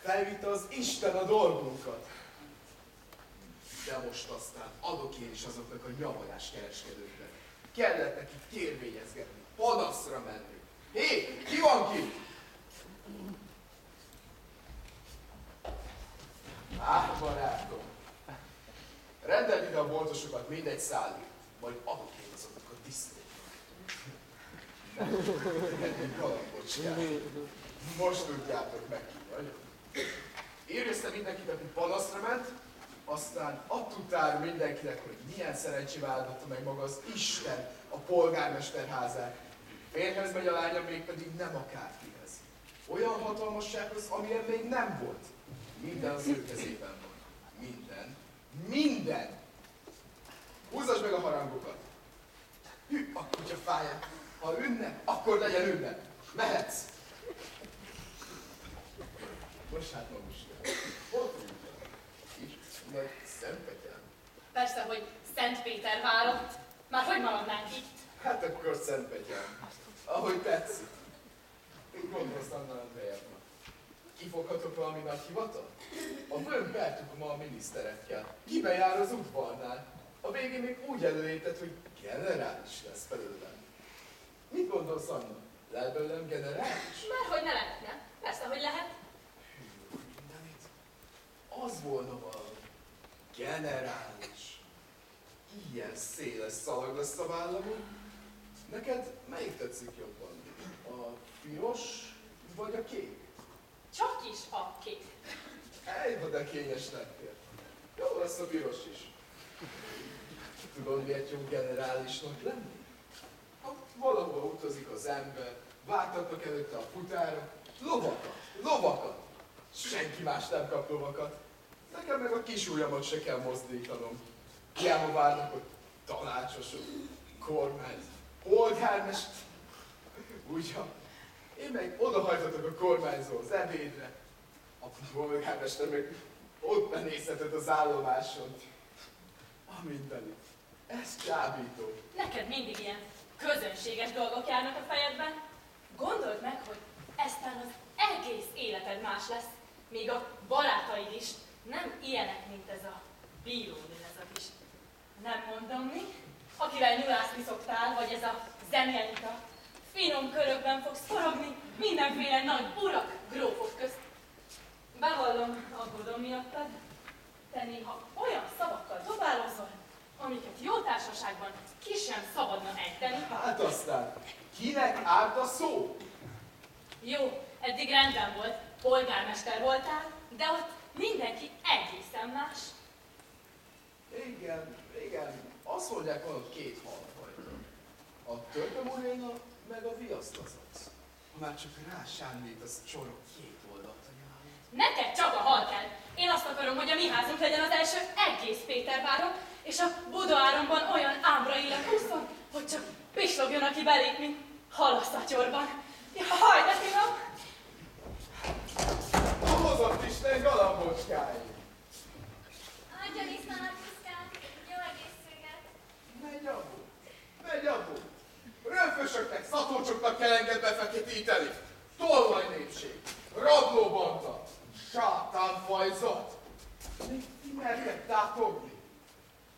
felvitte az Isten a dolgunkat. De most aztán adok én is azoknak a nyavajás kereskedőknek. Kellett nekik kérvényezgetni, panaszra menni. Hé, ki van ki? Barátom, rendeld ide a boltosokat mindegy szállig, majd adok én azoknak a disztét. Nem, kalambocskát. Most tudjátok meg, ki vagyok. Érezte mindenkit, aki panaszra ment, aztán adtutár mindenkinek, hogy milyen szerencsével áldotta meg maga az Isten a polgármester házát. Férjhez megy a lányom, mégpedig nem akárkihez. Olyan hatalmassághoz, amilyen még nem volt. Minden az ő kezében van. Minden. Minden! Húzzasd meg a harangokat! Hű, a kutya fáját! Ha ünnep, akkor legyen ünnep! Mehetsz! Most hát maguska. Hol tudja? Itt, nagy Szentpetren. Persze, hogy Szentpéter várott. Már hogy maradnánk itt? Hát akkor Szentpetren. Ahogy tetszik. Gondolkoztam nagyon helyet ma. Kifoghatok valami nagy hivatal? A bőn pertuk ma a miniszterekkel. Kibe jár az udvarnál? A végén még úgy előétett, hogy generális lesz belőlem. Mit gondolsz, Anna? Lehet belőlem generális? Mert hogy ne lehetne. Persze, hogy lehet. Hű, mindenit. Az volna valami. Generális. Ilyen széles szalag lesz a vállamon. Neked melyik tetszik jobban? A piros vagy a kék? Csak is a kék. Ejha, de kényes lettél. Jó lesz a piros is. Tudod, miért jó generálisnak lenni? Ha valahol utazik az ember, vártatnak előtte a futárok, lovakat. Senki más nem kap lovakat. Nekem meg a kis ujjamat se kell mozdítanom. Hiába várnak, hogy tanácsosok, kormányzó, polgármester. Ugyan, én meg odahajtatok a kormányzó az ebédre, a polgármester meg ott benézheted az állomáson. A mindenit. Ez csábító. Neked mindig ilyen közönséges dolgok járnak a fejedben. Gondold meg, hogy eztán az egész életed más lesz, még a barátaid is nem ilyenek, mint ez a bírónő, ez a kis, nem mondom mi, akivel nyulászni szoktál, vagy ez a Zemjanita. Finom körökben fogsz forogni mindenféle nagy urak, grófok közt. Bevallom, aggódom miattad. Te néha olyan szavakkal dobálozol, amiket jó társaságban ki sem szabadna ejteni. Hát aztán, kinek árt a szó? Jó, eddig rendben volt, polgármester voltál, de ott mindenki egészen más. Igen, azt mondják, van ott két halfajta. A törpömoréna, meg a viaszlazac. Ha már csak rásándít, az csorog két oldalt a nyelven. Neked csak a hal kell. Én azt akarom, hogy a mi házunk legyen az első egész Péterváron, és a Budaáromban olyan ámra illet úszon, hogy csak pislogjon, aki belép, mint hal a szatyorban. Jaj, de finom! A hozott Isten galambocskái! Adjon is már a piszkát, jó egészséget! Megy apu! Rönfösöknek, szatócsoknak kell enged befeketíteni! Tolvaj népség! Rablóbanda! Sátánfajzat! Még ti mertek tátogni?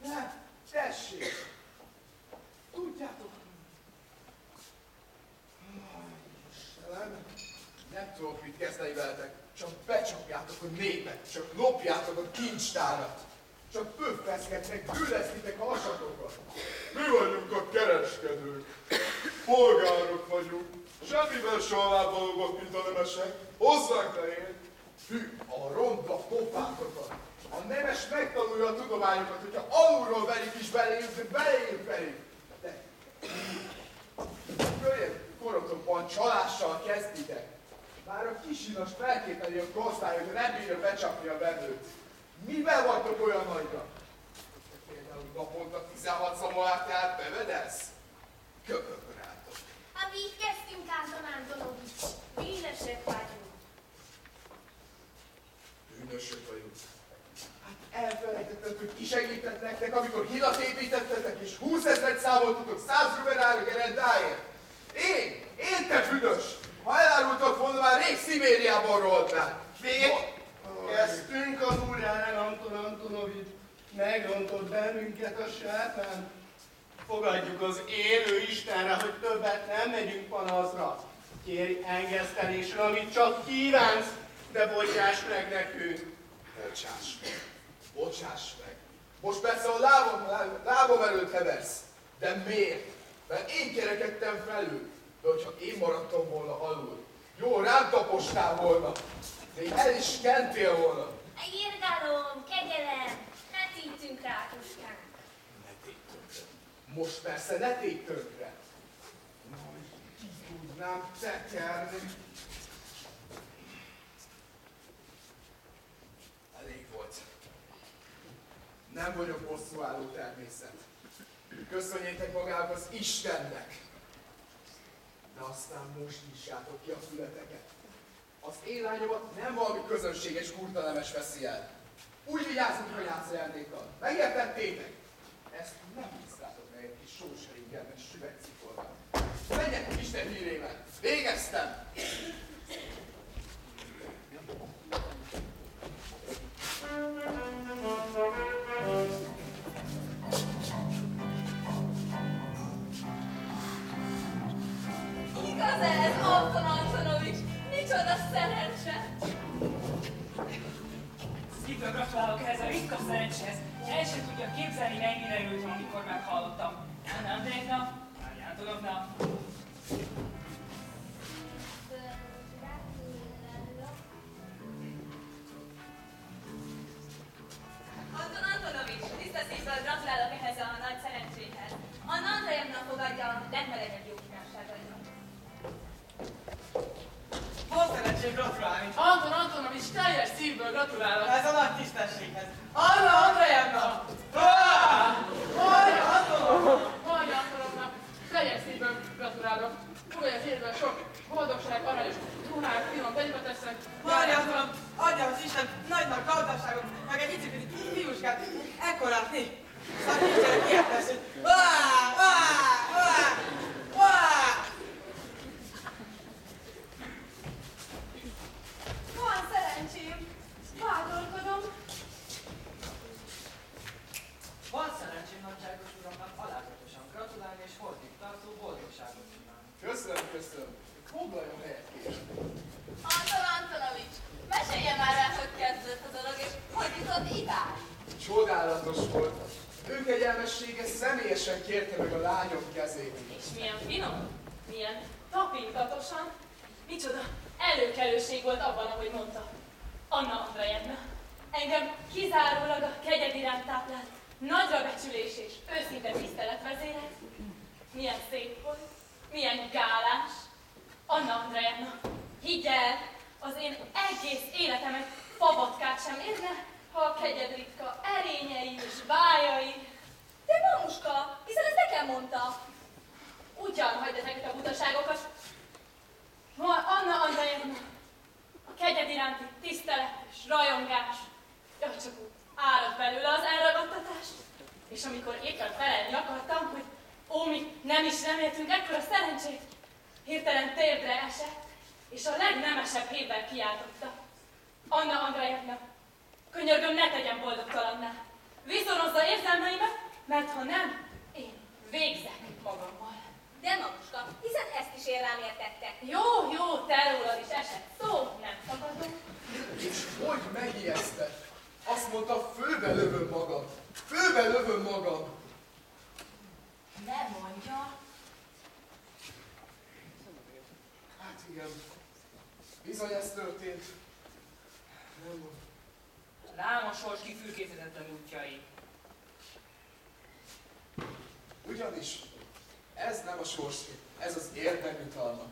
Ne, tessék! Tudjátok? Istenem, nem tudok mit kezdeni veletek, csak becsapjátok a népet, csak lopjátok a kincstárat, csak pöffeszkednek, gyűlesztitek a hasatokat. Mi vagyunk a kereskedők, polgárok vagyunk, semmivel se alábbvalóbbak, mint a nemesek, hozzánk ne érj! Hű, a ronda pofátokat! A nemes megtanulja a tudományokat, hogyha alulról verik is beléjük velük. De kölyök korotokban csalással kezditek. Már a kisinas felképeli a korszály, hogy nem bírja becsapni a vevőt. Mivel vagytok olyan nagyra? Te például naponta 16 szamolátját bevedelsz? Köpök rátok. Hát így kezdtünk, Ázon Antonovics. Bűnösök vagyunk. Bűnösök vagyunk. Hát elfelejtetted, hogy ki segített nektek, amikor hidat építettetek, és 20 000-et számoltatok 100 rubenára gerendáért. Én te büdös! Ha elárultak volna, már rég Szibériában rohadtál. Megrontott bennünket a sátán. Fogadjuk az élő Istenre, hogy többet nem megyünk panaszra. Kérj engesztelésre, amit csak kívánsz, de bocsáss meg nekünk. Bocsáss meg. Bocsáss meg. Most persze a lábam előtt heversz. De miért? Mert én kerekedtem felül. De hogyha én maradtam volna alul, jó, rám tapostál volna. Még el is kentél volna. Irgalom, kegyelem, ne tétünk rá, Tuskánk. Ne tégy tönkre. Most persze ne tégy tönkre. Majd ki tudnám tekerni. Elég volt. Nem vagyok bosszúálló természet. Köszönjétek magának az Istennek. De aztán most nyissátok ki a fületeket. Az én lányomat nem valami közönséges kurtanemes veszi el. Úgy vigyázzunk a játszójátékkal. Megértettétek? Ezt nem hisztátok meg egy kis sóseringgel, meg süvegcikorral. Menjetek Isten hírével! Végeztem! Igaz ez, Anton Antonovics? Micsoda szerencse! Szívből gratulálok ehhez a ritka szerencséhez. El sem tudja képzelni, mennyire örültem, amikor meghallottam. Anna Andrejevna, Mária Antonovna. Anton Antonovics, tiszta szívből gratulálok ehhez a nagy szerencséhez. Anna Andrejevna fogadja a legmelegebb jó kívánságaimat. Hol szeretnék gratulálni? Anton Antonovics, teljes szívből gratulálok! Ez a nagy tisztességhez. Anna Andrejevna! Mária Antonovna! Mária Antonovna, teljes szívből gratulálok! Fogadj az életben sok boldogság, aranyos ruhát, finom tegyveteszek. Mária Antonovna, adja az Isten nagynak gazdaságot, meg egy icipiti fiúskát, ekkorát né. Szóval nincsenek ilyetles, hogy Van szerencsém, vádolkodom. van szerencsém nagyságos uramnak alázatosan gratulálni és holtig tartó boldogságot kívánni. Köszönöm. Foglaljon helyet, kérem. Anton Antonovics, mesélje már rá, hogy kezdődött a dolog, és hogy jutott idáig. Csodálatos volt. Ő kegyelmessége személyesen kérte meg a lányom kezét. És milyen finom, milyen tapintatosan, micsoda előkelőség volt abban, ahogy mondta. Anna Andrejevna, engem kizárólag a kegyed iránt táplált, nagyra becsülés és őszinte tisztelet vezérelt. Milyen szép volt, milyen gálás. Anna Andrejevna, higgy el, az én egész életemet fabatkát sem érne, ha a kegyed ritka erényei és vájai. De mamuska, hiszen ezt nekem mondta. Ugyan hagyd ezeket a butaságokat. Anna Andrejevna, a kegyed iránti tisztelet és rajongás, jaj, csak úgy árad belőle az elragadtatás. És amikor éppen felelni akartam, hogy mi nem is reméltünk ekkora szerencsét, hirtelen térdre esett, és a legnemesebb hétben kiáltotta. Anna Andrejevna, könyörgöm, ne tegyen boldogtalanná. Viszonozza érzelmeimet, mert ha nem, én végzek magammal. De mamuska, hiszen ezt is én rám értettek. Jó, te rólad is esett szó, nem tagadom. És hogy megijesztett? Azt mondta, főbe lövöm magam. Főbe lövöm magam. Ne mondja. Hát igen. Bizony ez történt. Nem volt. Rám a sors kifürkészhetetlen útjai. Ugyanis ez nem a sors, ez az érdemjutalma.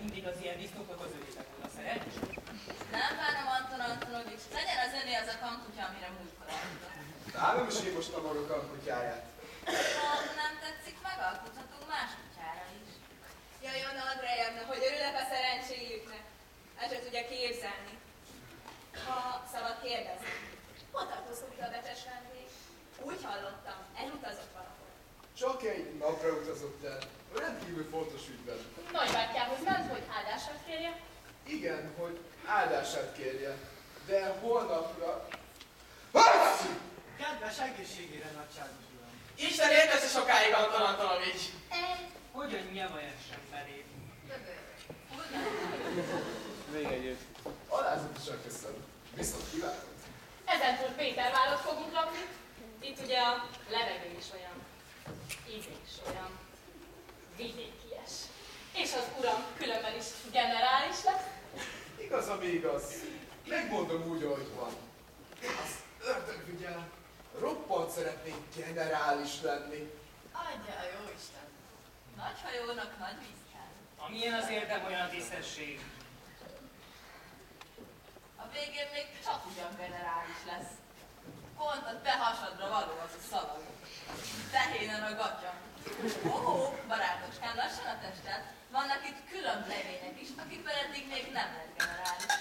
Mindig az ilyen disznóknak az övének volna szerencs. Nem bánom, Anton Antonovics, legyen az öné az a kankutya, amire múltkor eljutott. Nálam is én most a maga kankutyáját. Ha nem tetszik, megalkothatunk más kutyára is. Jaj, Anna Andrejevna, hogy örülök a szerencséjüknek. El sem tudja képzelni. Ha szabad kérdezni, hol tartózkodik a becses vendég? Úgy hallottam, elutazott valahol. Csak egy napra utazott el. Rendkívül fontos ügyben. Nagybátyjához ment, hogy áldását kérje. Igen, hogy áldását kérje. De holnapra... Hasz! Kedves egészségére, nagyságos uram. Isten éltesse sokáig, Anton Antonovics! Hogyan nyavajassam felé? Alázatosan köszönöm. Viszont kívánok. Ezentúl Pétervárat fogunk lakni. Itt ugye a levegő is olyan ízés, olyan vidékies. És az uram különben is generális lesz. Igaz, ami igaz. Megmondom úgy, ahogy van. Az ördög vigyel, roppant szeretnék generális lenni. Adja a jóisten! Nagy hajónak nagy víz kell. Amilyen az érdem, olyan a tisztesség. A végén még csak ugyan generális lesz. Pont a te hasadra való az a szalag. Tehénen a gatya. Barátocskám, lassan a tested. Vannak itt külön levények is, akikvel eddig még nem lett generális.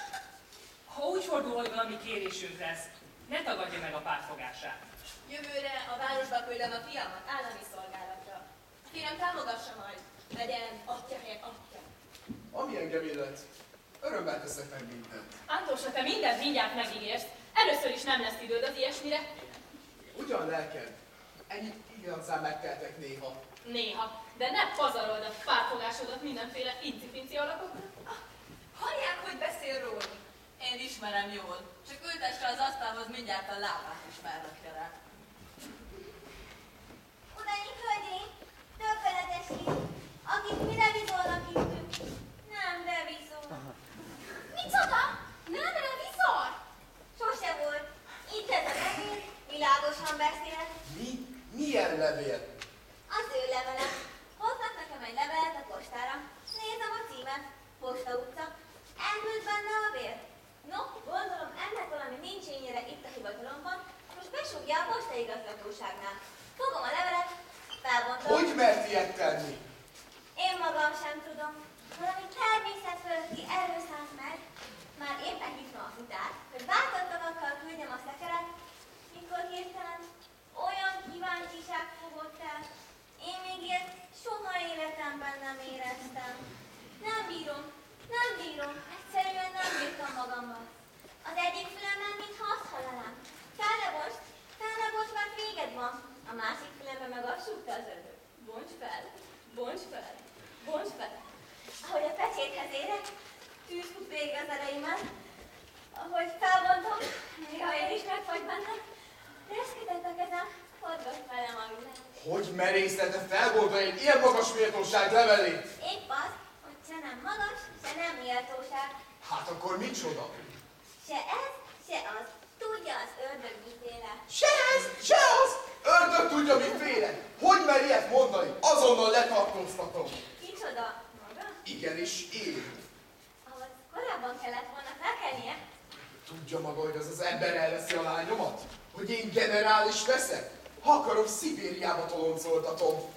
Ha úgy fordul, hogy valami kérésünk lesz, ne tagadja meg a pártfogását. Jövőre a városba küldöm a fiamat állami szolgálatra. Kérem, támogassa majd. Legyen atya helyett atya. Ami engem illet, örömmel teszek meg mindent. Antósa, te mindent mindjárt megígérsz. Először is nem lesz időd az ilyesmire. Ugyan lelkem, ennyit igazán megteltek néha. Néha. De ne pazarold a pártfogásodat mindenféle inci-pinci alakokra. Hallják, hogy beszél róla? Én ismerem jól. Csak ültesse az asztalhoz, mindjárt a lábát is felrakja rá. Uraim, hölgyeim, tökéletesít, akik mi revizornak hívtünk. Nem revizor. Micsoda? Nem revizor? Sose volt. Itt ez a levél, világosan beszél. Milyen levél? Az ő levele. Hoznak nekem egy levelet a postára. Nézem a címet. Posta utca. Elmúlt benne a vér. No, gondolom ennek valami nincs ennyire itt a hivatalomban. Most besúgja a postaigazgatóságnál. Fogom a levelet, felbontom. Hogy mert ilyet tenni? Én magam sem tudom. Valami természet fölötti erő szállt meg. Már éppen hívtam a futárt, hogy bátor tavakkal küldjem a szekeret, mikor hirtelen olyan kíváncsiság fogott el. Én még ilyet soha életemben nem éreztem. Nem bírom, egyszerűen nem bírtam magammal. Az egyik fülemben, mintha azt hallanám. Felnebocs, már véged van. A másik fülemben meg azt súgta az ördög. Bonts fel. Ahogy a pecsérthez érek, tűz fut végig az ereimmel. Ahogy felbontom, még ha én is megfagy bennem, reszketett a kezem, forgott velem a vizet. Hogy merésztette felbontani egy ilyen magas méltóság levelét? Épp az, hogy se nem magas, se nem méltóság. Hát akkor micsoda? Se ez, se az. Tudja az ördög miféle. Se ez, se az! Ördög tudja miféle! Hogy mer ilyet mondani? Azonnal letartóztatom! Kicsoda? Maga? Igenis, én. Ahhoz korábban kellett volna felkelnie. Tudja maga, hogy az ember elveszi a lányomat? Hogy én generális leszek? Ha akarom, Szibériába toloncoltatom.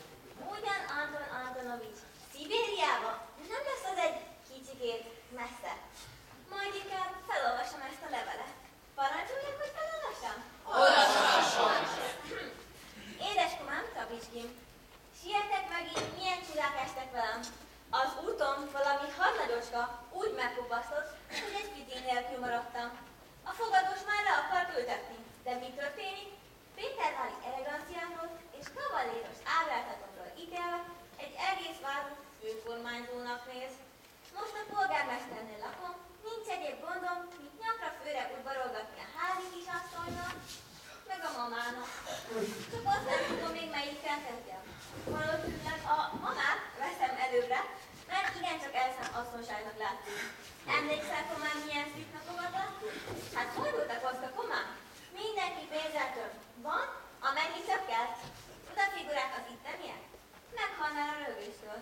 Ugyan, Anton Antonovics, Szibériába nem lesz az egy kicsikét messze. Majd inkább felolvasom ezt a levelet. Parancsoljak, hogy felolvassam? Olvasson! Édeskomám, Tabicskim, sietek megint, milyen csodák estek velem. Az úton valami hadnagyocska úgy megkopasztott, hogy egy piti nélkül maradtam. A fogados már le akart ültetni, de mi történik? Pétervári eleganciámról és kavalléros ábrázatokról ítélve egy egész város főkormányzónak néz. Most a polgármesternél lakom, nincs egyéb gondom, mint nyakra főre udvarolgatni a házi kisasszonynak, meg a mamának. Csak azt nem tudom még melyikkel kezdjem. Valószínűleg a mamát veszem előbbre, mert igencsak elszám asszonságnak látszik. Emlékszel, komám, milyen szűk napokat láttuk? Hát hol voltak azt a komám? Mindenki pénzeltől. Van, amennyi szökkelt. Tud a figurák az itteniek? Meghalnál a rögéstől.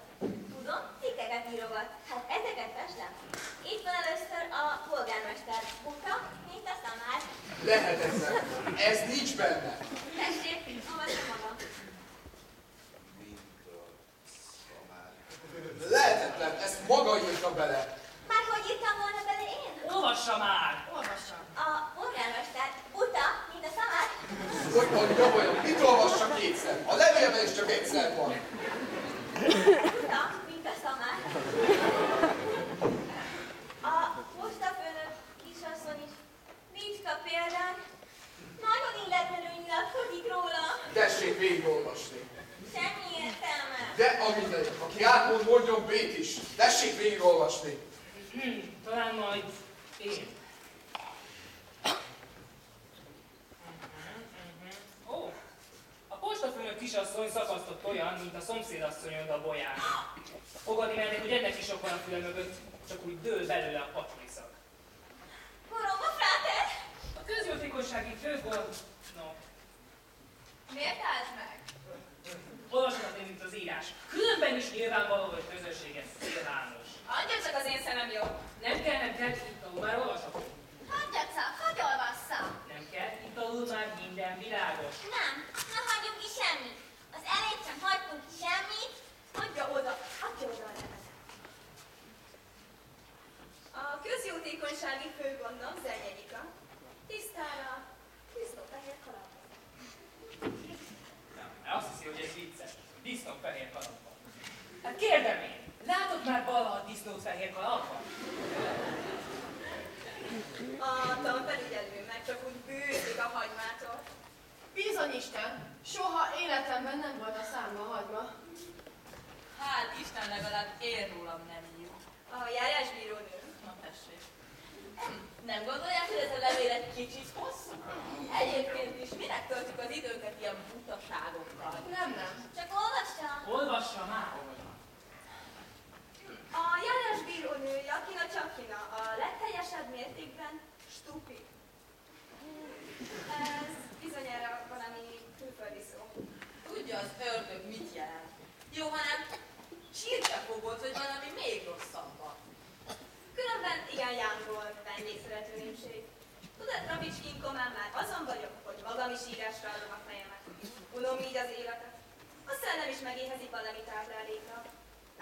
Tudom, cikkeket írogat. Hát ezeket festem. Itt van először a polgármester. Buka, mint a szamár. Lehetetlen. Ez nincs benne. Tessék, olvasom magam. Lehetetlen. Ezt maga írta bele. Már hogy írtam volna bele én? Olvassa már! A polgármester, buta, mint a szamár. Hogy mondja vajon? Mit olvassa kétszer? A levélben is csak egyszer van. Buta, mint a szamár. A postafőnök kisasszony is. Nincs kap példán. Nagyon illetlenül végigolvasni. Talán majd én. Ó, a postafőnök kisasszony szakasztott olyan, mint a szomszédasszonyod a bolyán. Fogadni mernék, hogy ennek is sok van a füle mögött, csak úgy dől belőle a pacsuliszak. Moromba, fráter! A közjótékonysági főgond... No, Miért állt meg? olvashat én, mint az írás. Különben is nyilvánvaló, hogy közönséges szélhános. Adja csak az én szemem jó. Nem kell, itt alul már olvashatom. Hagyjad szám, hagyj olvasszam! Nem kell, itt alul már minden világos. Nem, ne hagyjunk ki semmit. Az elején sem hagytunk ki semmit. Adja oda a levelet. A közjótékonysági főgondnok Zernyegyika tisztára disznófehér kalapban. Nem, azt hiszi, hogy ez vicces. Disznót fehér kalapban. Hát kérdem én, látott már valaha disznót fehér kalapban? A tanfelügyelő meg csak úgy bűzik a hagymától. Bizony Isten, soha életemben nem volt a számba hagyma. Hát Isten legalább én rólam nem ír. A járásbírónő. Na tessék. Nem gondolják, hogy ez a levél egy kicsit hosszú? Egyébként is minek töltjük az időnket ilyen butaságokkal? Nem. Csak olvassa. Olvassa már! A járásbírónő Jakina Csakina a legteljesebb mértékben stupid. Ez bizonyára valami külföldi szó. Tudja az ördög mit jelent? Jó, hanem sírcsapó volt, hogy valami még rosszabbat. Különben igen jángol vendégszerető népség. Tudod, Rabicskin komán már azon vagyok, hogy magam is írásra adom a fejemet. Unom így az életet. A szellem is megéhezik valami táplálékra.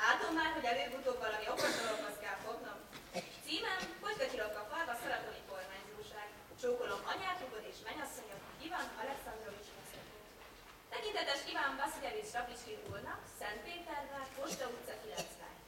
Látom már, hogy előbb-utóbb valami okos dologhoz kell fognom. Címem, Potykatyilok a falva, szaratoni kormányzóság. Csókolom anyátugod és mennyasszonyod, Ivan Alekszandrovics Moszkvó. Tekintetes Iván Vassziljevics Rabicskin úrnak, Szentpétervár, Posta utca 90.